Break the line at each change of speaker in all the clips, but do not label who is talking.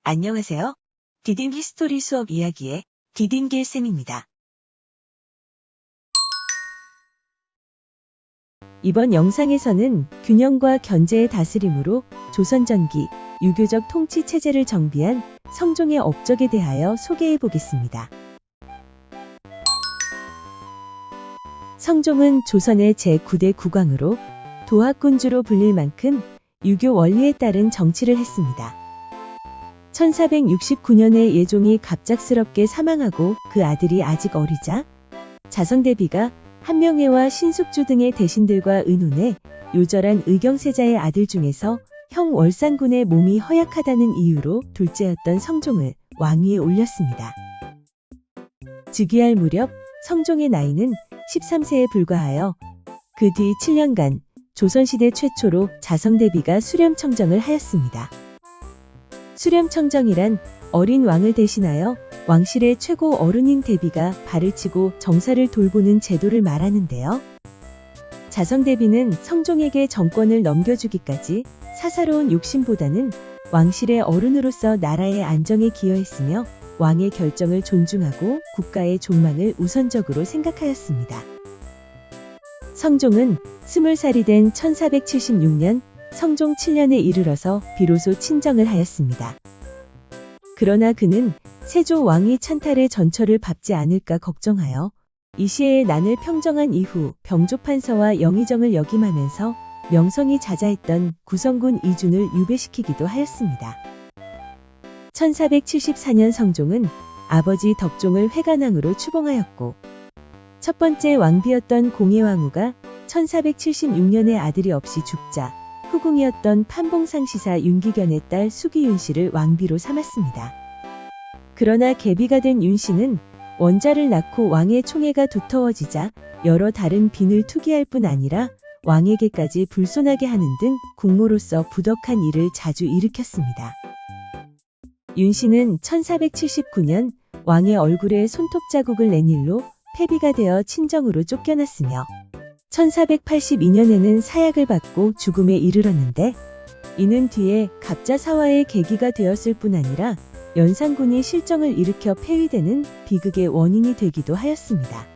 안녕하세요. 디딤 히스토리 수업 이야기의 디딤길 쌤입니다.
이번 영상에서는 균형과 견제의 다스림으로 조선 전기 유교적 통치 체제를 정비한 성종의 업적에 대하여 소개해 보겠습니다. 성종은 조선의 제9대 국왕으로 도학군주로 불릴 만큼 유교 원리에 따른 정치를 했습니다. 1469년에 예종이 갑작스럽게 사망하고 그 아들이 아직 어리자 자성대비가 한명회와 신숙주 등의 대신들과 의논해 요절한 의경세자의 아들 중에서 형 월산군의 몸이 허약하다는 이유로 둘째였던 성종을 왕위에 올렸습니다. 즉위할 무렵 성종의 나이는 13세에 불과하여 그 뒤 7년간 조선시대 최초로 자성대비가 수렴청정을 하였습니다. 수렴청정이란 어린 왕을 대신하여 왕실의 최고 어른인 대비가 발을 치고 정사를 돌보는 제도를 말하는데요. 자성대비는 성종에게 정권을 넘겨주기까지 사사로운 욕심보다는 왕실의 어른으로서 나라의 안정에 기여했으며 왕의 결정을 존중하고 국가의 존망을 우선적으로 생각하였습니다. 성종은 20살이 된 1476년 성종 7년에 이르러서 비로소 친정을 하였습니다. 그러나 그는 세조 왕위 찬탈의 전철을 밟지 않을까 걱정하여 이 시에의 난을 평정한 이후 병조판서와 영의정을 역임하면서 명성이 자자했던 구성군 이준을 유배시키기도 하였습니다. 1474년 성종은 아버지 덕종을 회관왕으로 추봉하였고 첫 번째 왕비였던 공예왕후가 1476년에 아들이 없이 죽자 후궁이었던 판봉상시사 윤기견의 딸 수기윤씨를 왕비로 삼았습니다. 그러나 계비가 된 윤씨는 원자를 낳고 왕의 총애가 두터워지자 여러 다른 빈을 투기할 뿐 아니라 왕에게까지 불손하게 하는 등 국모로서 부덕한 일을 자주 일으켰습니다. 윤씨는 1479년 왕의 얼굴에 손톱 자국을 낸 일로 폐비가 되어 친정으로 쫓겨났으며 1482년에는 사약을 받고 죽음에 이르렀는데 이는 뒤에 갑자사화의 계기가 되었을 뿐 아니라 연산군이 실정을 일으켜 폐위되는 비극의 원인이 되기도 하였습니다.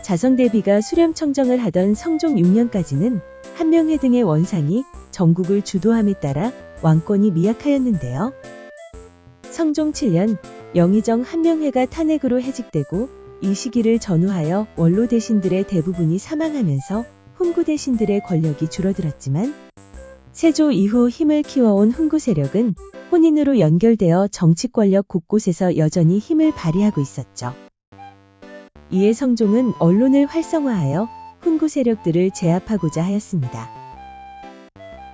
자성대비가 수렴청정을 하던 성종 6년까지는 한명회 등의 원상이 전국을 주도함에 따라 왕권이 미약하였는데요. 성종 7년 영의정 한명회가 탄핵으로 해직되고 이 시기를 전후하여 원로 대신들의 대부분이 사망하면서 훈구 대신들의 권력이 줄어들었지만 세조 이후 힘을 키워온 훈구 세력은 혼인으로 연결되어 정치 권력 곳곳에서 여전히 힘을 발휘하고 있었죠. 이에 성종은 언론을 활성화하여 훈구 세력들을 제압하고자 하였습니다.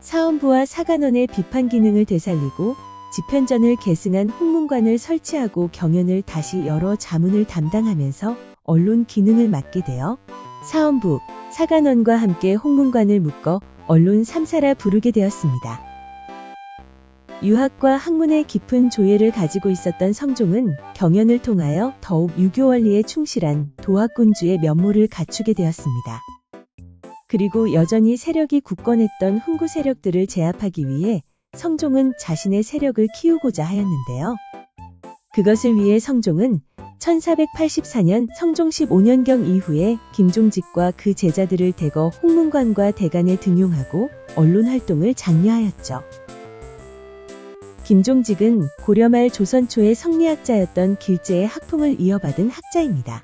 사헌부와 사간원의 비판 기능을 되살리고 집현전을 계승한 홍문관을 설치하고 경연을 다시 열어 자문을 담당하면서 언론 기능을 맡게 되어 사헌부, 사간원과 함께 홍문관을 묶어 언론 3사라 부르게 되었습니다. 유학과 학문의 깊은 조예를 가지고 있었던 성종은 경연을 통하여 더욱 유교 원리에 충실한 도학군주의 면모를 갖추게 되었습니다. 그리고 여전히 세력이 굳건했던 훈구 세력들을 제압하기 위해 성종은 자신의 세력을 키우고자 하였는데요. 그것을 위해 성종은 1484년 성종 15년경 이후에 김종직과 그 제자들을 대거 홍문관과 대간에 등용하고 언론 활동을 장려하였죠. 김종직은 고려 말 조선 초의 성리학자였던 길제의 학풍을 이어받은 학자입니다.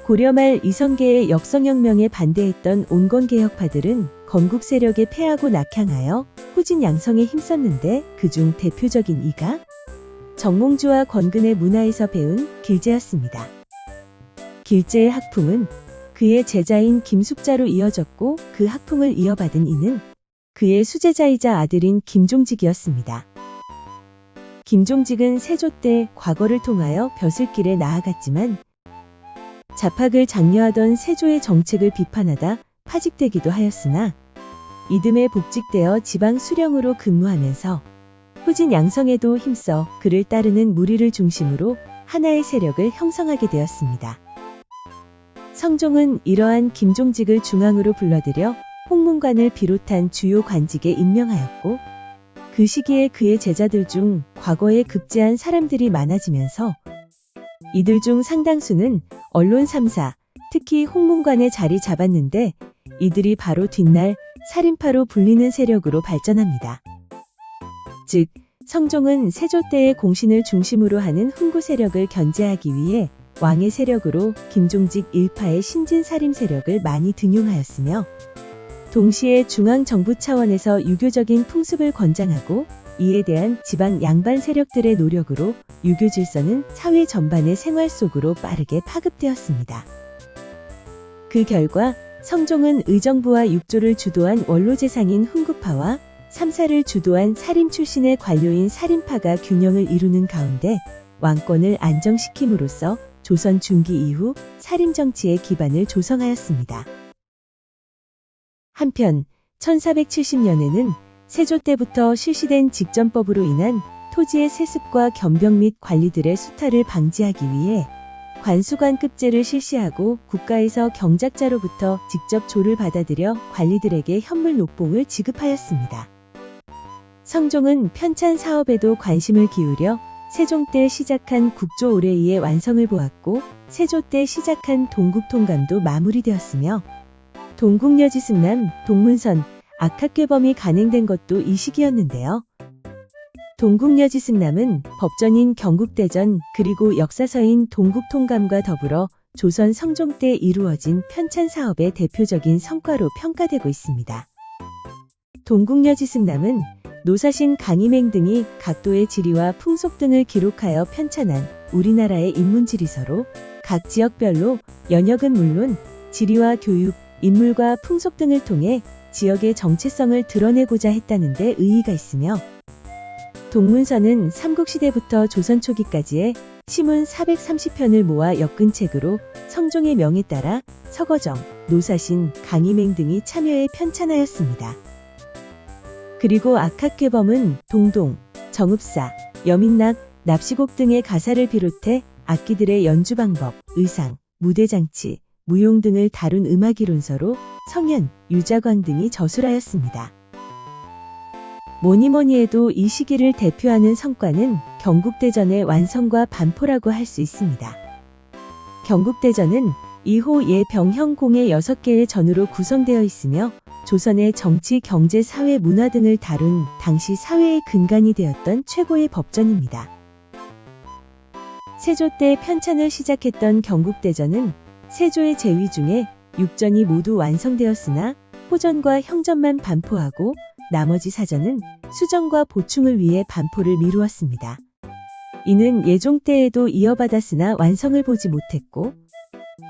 고려 말 이성계의 역성혁명에 반대했던 온건개혁파들은 건국 세력에 패하고 낙향하여 후진 양성에 힘썼는데 그중 대표적인 이가 정몽주와 권근의 문화에서 배운 길제였습니다. 길제의 학풍은 그의 제자인 김숙자로 이어졌고 그 학풍을 이어받은 이는 그의 수제자이자 아들인 김종직이었습니다. 김종직은 세조 때 과거를 통하여 벼슬길에 나아갔지만 자팍을 장려하던 세조의 정책을 비판하다 파직되기도 하였으나 이듬해 복직되어 지방 수령으로 근무하면서 후진 양성에도 힘써 그를 따르는 무리를 중심으로 하나의 세력을 형성하게 되었습니다. 성종은 이러한 김종직을 중앙으로 불러들여 홍문관을 비롯한 주요 관직에 임명하였고 그 시기에 그의 제자들 중 과거에 급제한 사람들이 많아지면서 이들 중 상당수는 언론 3사, 특히 홍문관에 자리 잡았는데 이들이 바로 뒷날 살인파로 불리는 세력으로 발전합니다. 즉, 성종은 세조 때의 공신을 중심으로 하는 훈구 세력을 견제하기 위해 왕의 세력으로 김종직 일파의 신진살인 세력을 많이 등용하였으며 동시에 중앙정부 차원에서 유교적인 풍습을 권장하고 이에 대한 지방 양반 세력들의 노력으로 유교 질서는 사회 전반의 생활 속으로 빠르게 파급되었습니다. 그 결과 성종은 의정부와 육조를 주도한 원로재상인 훈구파와 3사를 주도한 살인 출신의 관료인 살인파가 균형을 이루는 가운데 왕권을 안정시킴으로써 조선 중기 이후 살인 정치의 기반을 조성하였습니다. 한편 1470년에는 세조 때부터 실시된 직전법으로 인한 토지의 세습과 겸병 및 관리들의 수탈을 방지하기 위해 관수관급제를 실시하고 국가에서 경작자로부터 직접 조를 받아들여 관리들에게 현물 녹봉을 지급하였습니다. 성종은 편찬 사업에도 관심을 기울여 세종 때 시작한 국조 올해이의 완성을 보았고 세조 때 시작한 동국통감도 마무리되었으며 동국여지승남, 동문선, 악학괴범이 간행된 것도 이 시기였는데요. 동국여지승남은 법전인 경국대전 그리고 역사서인 동국통감과 더불어 조선 성종 때 이루어진 편찬 사업의 대표적인 성과로 평가되고 있습니다. 동국여지승남은 노사신 강희맹 등이 각도의 지리와 풍속 등을 기록하여 편찬한 우리나라의 인문지리서로 각 지역별로 연역은 물론 지리와 교육, 인물과 풍속 등을 통해 지역의 정체성을 드러내고자 했다는 데 의의가 있으며 동문서는 삼국시대부터 조선 초기까지의 시문 430편을 모아 엮은 책으로 성종의 명에 따라 서거정, 노사신, 강희맹 등이 참여해 편찬하였습니다. 그리고 악학괴범은 동동, 정읍사, 여민락, 납시곡 등의 가사를 비롯해 악기들의 연주 방법, 의상, 무대장치, 무용 등을 다룬 음악이론서로 성현, 유자광 등이 저술하였습니다. 뭐니뭐니 해도 이 시기를 대표하는 성과는 경국대전의 완성과 반포라고 할 수 있습니다. 경국대전은 2호 예병형 공의 6개의 전으로 구성되어 있으며 조선의 정치, 경제, 사회, 문화 등을 다룬 당시 사회의 근간이 되었던 최고의 법전입니다. 세조 때 편찬을 시작했던 경국대전은 세조의 제위 중에 6전이 모두 완성되었으나 호전과 형전만 반포하고 나머지 사전은 수정과 보충을 위해 반포를 미루었습니다. 이는 예종 때에도 이어받았으나 완성을 보지 못했고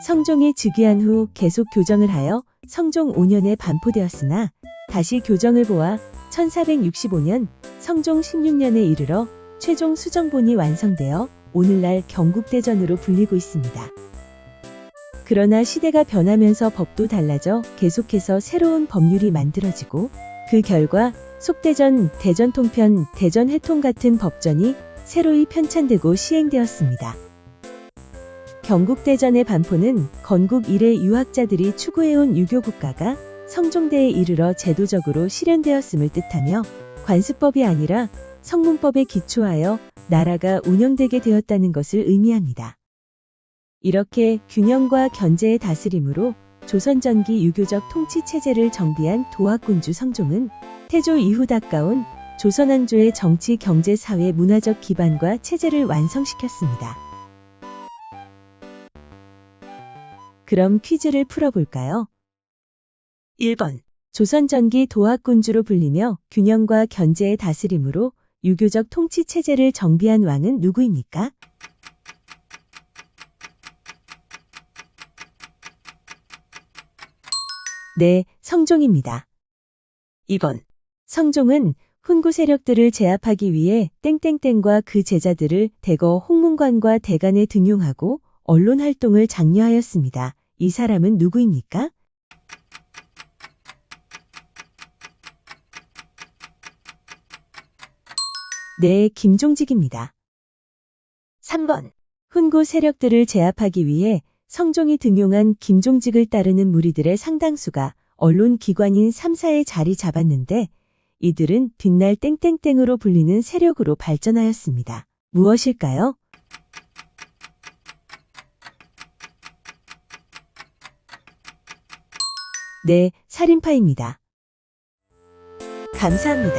성종이 즉위한 후 계속 교정을 하여 성종 5년에 반포되었으나 다시 교정을 보아 1465년 성종 16년에 이르러 최종 수정본이 완성되어 오늘날 경국대전으로 불리고 있습니다. 그러나 시대가 변하면서 법도 달라져 계속해서 새로운 법률이 만들어지고 그 결과 속대전, 대전통편, 대전회통 같은 법전이 새로이 편찬되고 시행되었습니다. 경국대전의 반포는 건국 이래 유학자들이 추구해온 유교국가가 성종대에 이르러 제도적으로 실현되었음을 뜻하며 관습법이 아니라 성문법에 기초하여 나라가 운영되게 되었다는 것을 의미합니다. 이렇게 균형과 견제의 다스림으로 조선 전기 유교적 통치 체제를 정비한 도학군주 성종은 태조 이후 닦아온 조선 왕조의 정치, 경제, 사회, 문화적 기반과 체제를 완성시켰습니다. 그럼 퀴즈를 풀어볼까요?
1번.
조선 전기 도학군주로 불리며 균형과 견제의 다스림으로 유교적 통치 체제를 정비한 왕은 누구입니까? 네, 성종입니다.
2번.
성종은 훈구 세력들을 제압하기 위해 땡땡땡과 그 제자들을 대거 홍문관과 대간에 등용하고 언론 활동을 장려하였습니다. 이 사람은 누구입니까? 네, 김종직입니다.
3번.
훈구 세력들을 제압하기 위해 성종이 등용한 김종직을 따르는 무리들의 상당수가 언론 기관인 3사에 자리 잡았는데 이들은 뒷날 땡땡땡으로 불리는 세력으로 발전하였습니다. 무엇일까요? 네, 살인파입니다. 감사합니다.